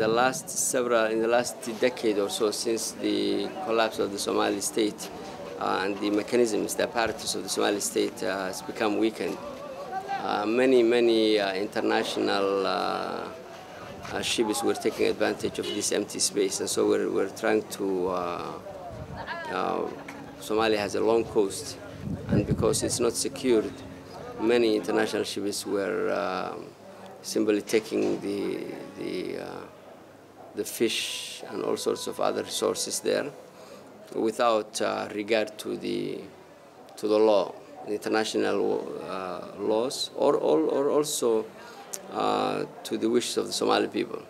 in the last decade or so, since the collapse of the Somali state and the mechanisms, the apparatus of the Somali state has become weakened. Many international ships were taking advantage of this empty space, and so we're trying to. Somalia has a long coast, and because it's not secured, many international ships were simply taking the fish and all sorts of other resources there, without regard to the law, the international laws, or also to the wishes of the Somali people.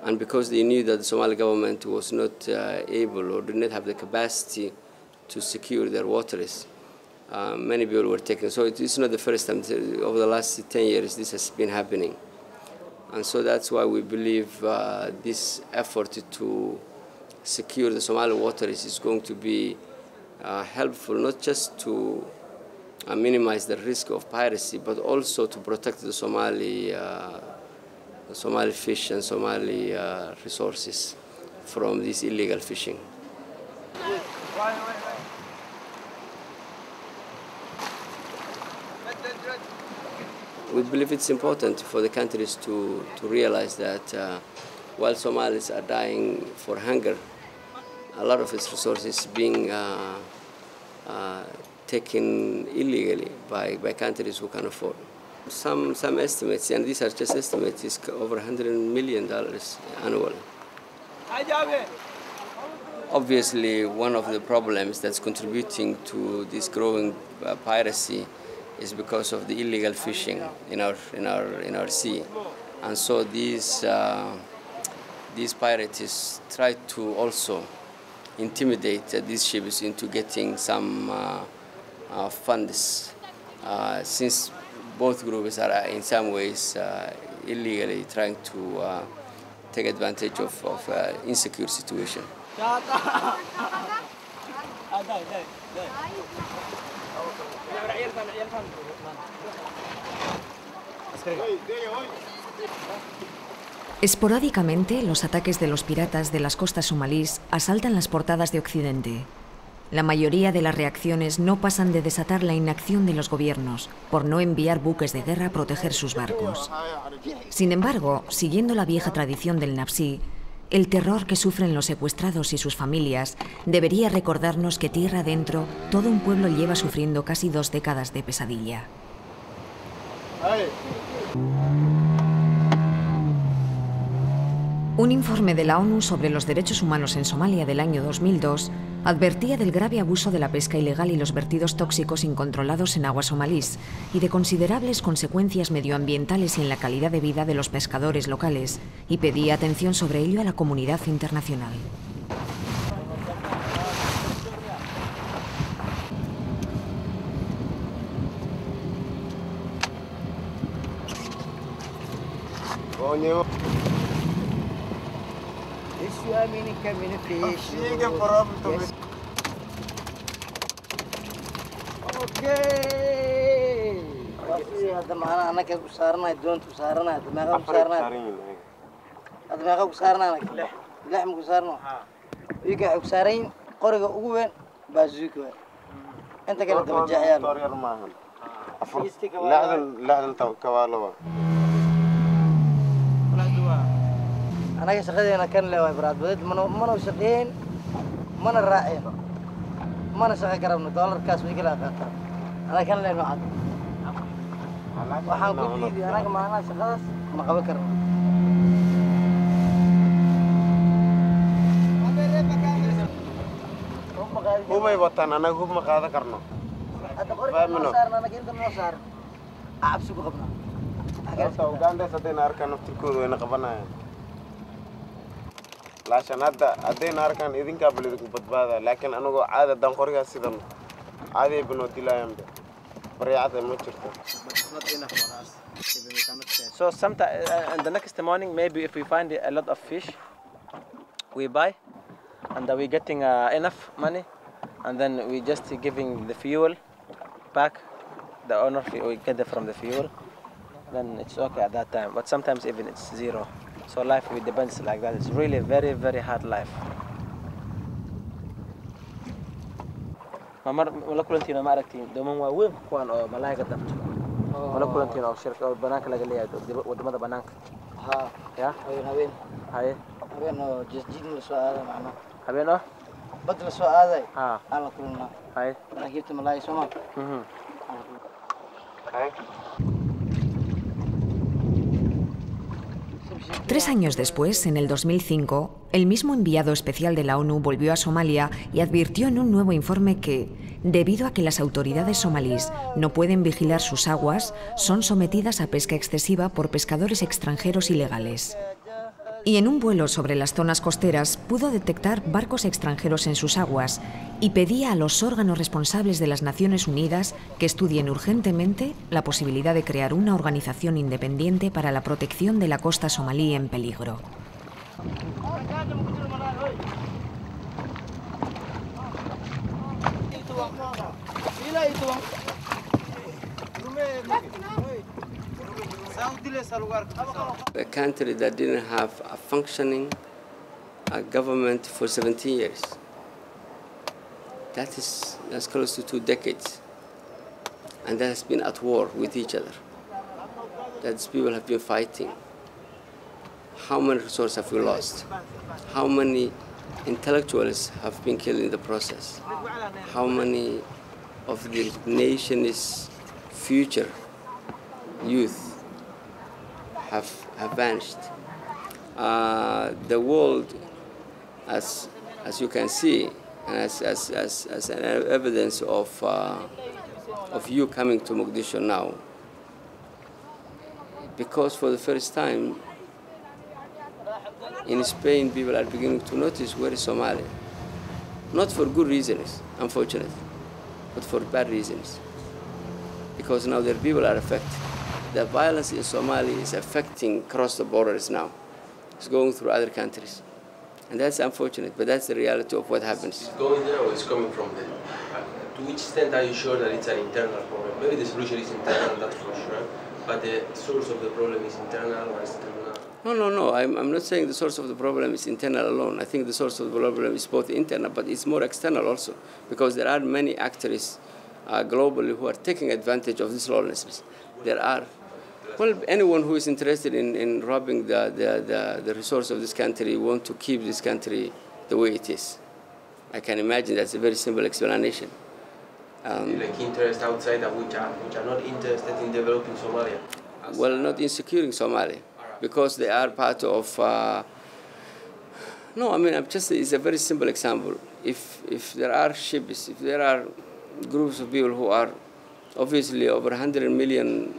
And because they knew that the Somali government was not able or did not have the capacity to secure their waters, many people were taken. So it's not the first time. Over the last 10 years, this has been happening. And so that's why we believe this effort to secure the Somali waters is going to be helpful, not just to minimize the risk of piracy, but also to protect the Somali fish and Somali resources from this illegal fishing. We believe it's important for the countries to realize that while Somalis are dying for hunger, a lot of its resources being taken illegally by countries who can afford. Some estimates, and these are just estimates, is over $100 million annually. Obviously, one of the problems that's contributing to this growing piracy is because of the illegal fishing in our sea, and so these pirates try to also intimidate these ships into getting some funds, since both groups are in some ways illegally trying to take advantage of insecure situation. Esporádicamente, los ataques de los piratas de las costas somalíes asaltan las portadas de Occidente. La mayoría de las reacciones no pasan de desatar la inacción de los gobiernos por no enviar buques de guerra a proteger sus barcos. Sin embargo, siguiendo la vieja tradición del Nafsi, el terror que sufren los secuestrados y sus familias debería recordarnos que tierra adentro todo un pueblo lleva sufriendo casi 2 décadas de pesadilla. Un informe de la ONU sobre los derechos humanos en Somalia del año 2002 advertía del grave abuso de la pesca ilegal y los vertidos tóxicos incontrolados en aguas somalíes y de considerables consecuencias medioambientales y en la calidad de vida de los pescadores locales, y pedía atención sobre ello a la comunidad internacional. أنا شغلي كان له إبراد بديت منو شقين من الرائع من شغل كرمنا دولار كاس ويجي لا قطع أنا كان له معد وحاول كذي أنا كمان أنا شغلت ما قبل كرم هو ما يبطن أنا هو ما قاعد كرنا أنا كنت ما صار أعبسك قبنا أكيد وقاعد سدين أركان تركوا وين قبنا لاشان هذين أركان إذن قبل ذلك بدبادة لكن أنا عادة دم خوري سيدنا عادة بنوتي لا يمد بريعة مشرفة. So sometime in the next morning, maybe if we find a lot of fish, we buy, and we getting enough money, and then we just giving the fuel back. The owner we get it from the fuel, then it's okay at that time. But sometimes even it's zero. So life with the bandits like that, it's really very, very hard life. ما كلنتينا ما أركتين دوما وين كوان أو ملاك قدمت ما كلنتينا أو شركة أو بناك اللي قال لي ودي ماذا بناك ها يا هبين هاي هبين جديد السؤال معنا هبين بدل السؤال هذا ها على كلنا هاي أنا جبت ملاي سما هاي 3 años después, en el 2005, el mismo enviado especial de la ONU volvió a Somalia y advirtió en un nuevo informe que, debido a que las autoridades somalíes no pueden vigilar sus aguas, son sometidas a pesca excesiva por pescadores extranjeros ilegales. Y en un vuelo sobre las zonas costeras pudo detectar barcos extranjeros en sus aguas y pedía a los órganos responsables de las Naciones Unidas que estudien urgentemente la posibilidad de crear una organización independiente para la protección de la costa somalí en peligro. A country that didn't have a functioning government for 17 years. That's close to 2 decades. And that has been at war with each other. That people have been fighting. How many resources have we lost? How many intellectuals have been killed in the process? How many of the nation's future youth have vanished? The world, as you can see, and as an evidence of you coming to Mogadishu now, because for the first time in Spain, people are beginning to notice where is Somalia. Not for good reasons, unfortunately, but for bad reasons. Because now their people are affected. The violence in Somalia is affecting across the borders now. It's going through other countries. And that's unfortunate, but that's the reality of what happens. It's going there or it's coming from there? To which extent are you sure that it's an internal problem? Maybe the solution is internal, that's for sure, but the source of the problem is internal or external? No. I'm not saying the source of the problem is internal alone. I think the source of the problem is both internal, but it's more external also, because there are many actors globally who are taking advantage of this lawlessness. There are, well, anyone who is interested in robbing the resource of this country want to keep this country the way it is. I can imagine that's a very simple explanation. Like interests outside that which are not interested in developing Somalia? Well, not in securing Somalia, because they are part of. No, I mean, it's a very simple example. If there are ships, if there are groups of people who are obviously over 100 million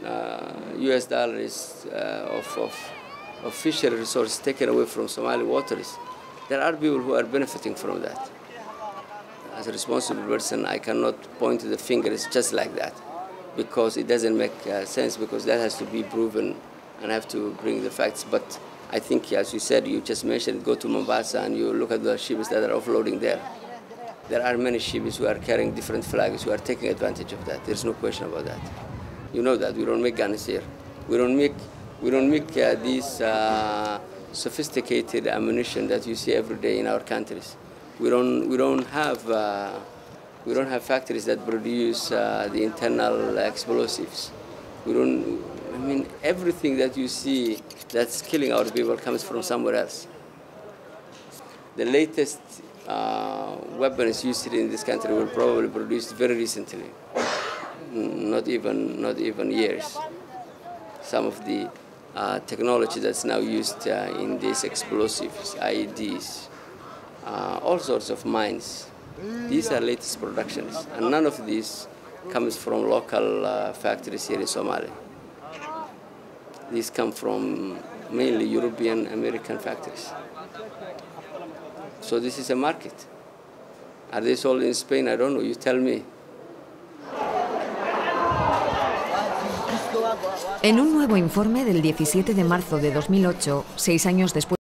US dollars of fishery resources taken away from Somali waters, there are people who are benefiting from that. As a responsible person, I cannot point the fingers just like that, because it doesn't make sense, because that has to be proven and I have to bring the facts. But I think, as you said, you just mentioned, go to Mombasa and you look at the ships that are offloading there. There are many ships who are carrying different flags, who are taking advantage of that. There's no question about that. You know that we don't make guns here. We don't make these sophisticated ammunition that you see every day in our countries. We don't have factories that produce the internal explosives. I mean, everything that you see that's killing our people comes from somewhere else. The latest weapons used in this country were probably produced very recently, not even years. Some of the technology that's now used in these explosives, IEDs, all sorts of mines. These are latest productions, and none of these comes from local factories here in Somalia. These come from mainly European, American factories. So this is a market. Are they sold in Spain? I don't know. You tell me. En un nuevo informe del 17 de marzo de 2008, 6 años después